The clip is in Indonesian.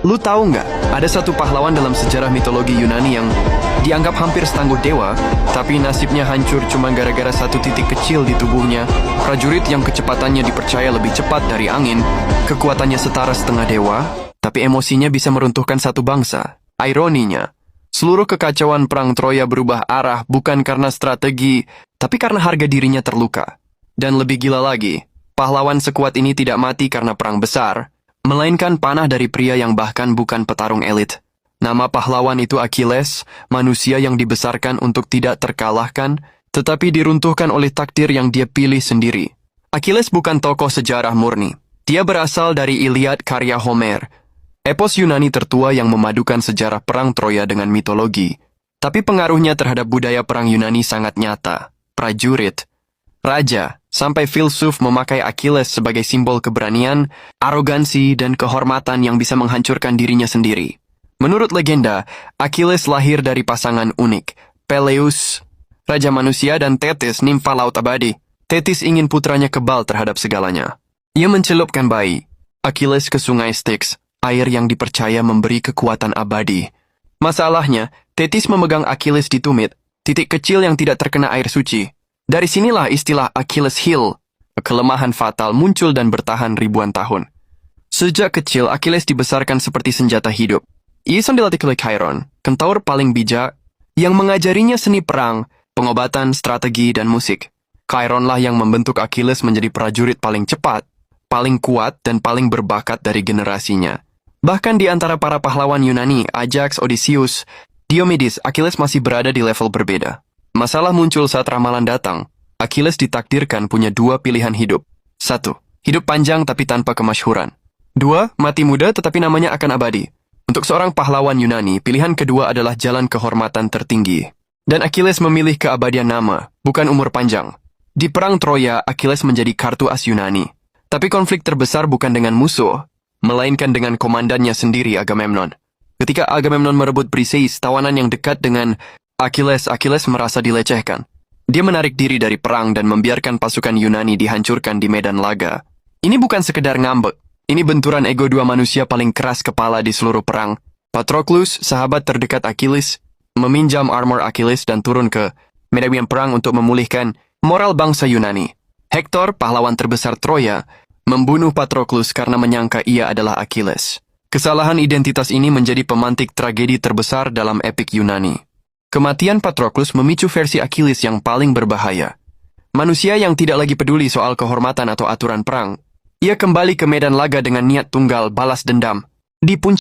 Lu tahu nggak, ada satu pahlawan dalam sejarah mitologi Yunani yang dianggap hampir setangguh dewa, tapi nasibnya hancur cuma gara-gara satu titik kecil di tubuhnya. Prajurit yang kecepatannya dipercaya lebih cepat dari angin, kekuatannya setara setengah dewa, tapi emosinya bisa meruntuhkan satu bangsa. Ironinya, seluruh kekacauan perang Troya berubah arah bukan karena strategi, tapi karena harga dirinya terluka. Dan lebih gila lagi, pahlawan sekuat ini tidak mati karena perang besar, melainkan panah dari pria yang bahkan bukan petarung elit. Nama pahlawan itu Achilles, manusia yang dibesarkan untuk tidak terkalahkan, tetapi diruntuhkan oleh takdir yang dia pilih sendiri. Achilles bukan tokoh sejarah murni. Dia berasal dari Iliad karya Homer, epos Yunani tertua yang memadukan sejarah perang Troya dengan mitologi. Tapi pengaruhnya terhadap budaya perang Yunani sangat nyata. Prajurit, raja, sampai filsuf memakai Achilles sebagai simbol keberanian, arogansi, dan kehormatan yang bisa menghancurkan dirinya sendiri. Menurut legenda, Achilles lahir dari pasangan unik, Peleus, raja manusia, dan Thetis, nimfa laut abadi. Thetis ingin putranya kebal terhadap segalanya. Ia mencelupkan bayi Achilles ke sungai Styx, air yang dipercaya memberi kekuatan abadi. Masalahnya, Thetis memegang Achilles di tumit, titik kecil yang tidak terkena air suci. Dari sinilah istilah Achilles heel, kelemahan fatal, muncul dan bertahan ribuan tahun. Sejak kecil, Achilles dibesarkan seperti senjata hidup. Ia dilatih oleh Chiron, kentaur paling bijak, yang mengajarinya seni perang, pengobatan, strategi, dan musik. Chironlah yang membentuk Achilles menjadi prajurit paling cepat, paling kuat, dan paling berbakat dari generasinya. Bahkan di antara para pahlawan Yunani, Ajax, Odysseus, Diomedes, Achilles masih berada di level berbeda. Masalah muncul saat ramalan datang. Achilles ditakdirkan punya dua pilihan hidup. 1. Hidup panjang tapi tanpa kemasyhuran. 2. Mati muda tetapi namanya akan abadi. Untuk seorang pahlawan Yunani, pilihan kedua adalah jalan kehormatan tertinggi. Dan Achilles memilih keabadian nama, bukan umur panjang. Di perang Troya, Achilles menjadi kartu as Yunani. Tapi konflik terbesar bukan dengan musuh, melainkan dengan komandannya sendiri, Agamemnon. Ketika Agamemnon merebut Briseis, tawanan yang dekat dengan Achilles merasa dilecehkan. Dia menarik diri dari perang dan membiarkan pasukan Yunani dihancurkan di medan laga. Ini bukan sekedar ngambek. Ini benturan ego dua manusia paling keras kepala di seluruh perang. Patroclus, sahabat terdekat Achilles, meminjam armor Achilles dan turun ke medan perang untuk memulihkan moral bangsa Yunani. Hektor, pahlawan terbesar Troya, membunuh Patroclus karena menyangka ia adalah Achilles. Kesalahan identitas ini menjadi pemantik tragedi terbesar dalam epik Yunani. Kematian Patroclus memicu versi Achilles yang paling berbahaya. Manusia yang tidak lagi peduli soal kehormatan atau aturan perang. Ia kembali ke medan laga dengan niat tunggal balas dendam. Di puncak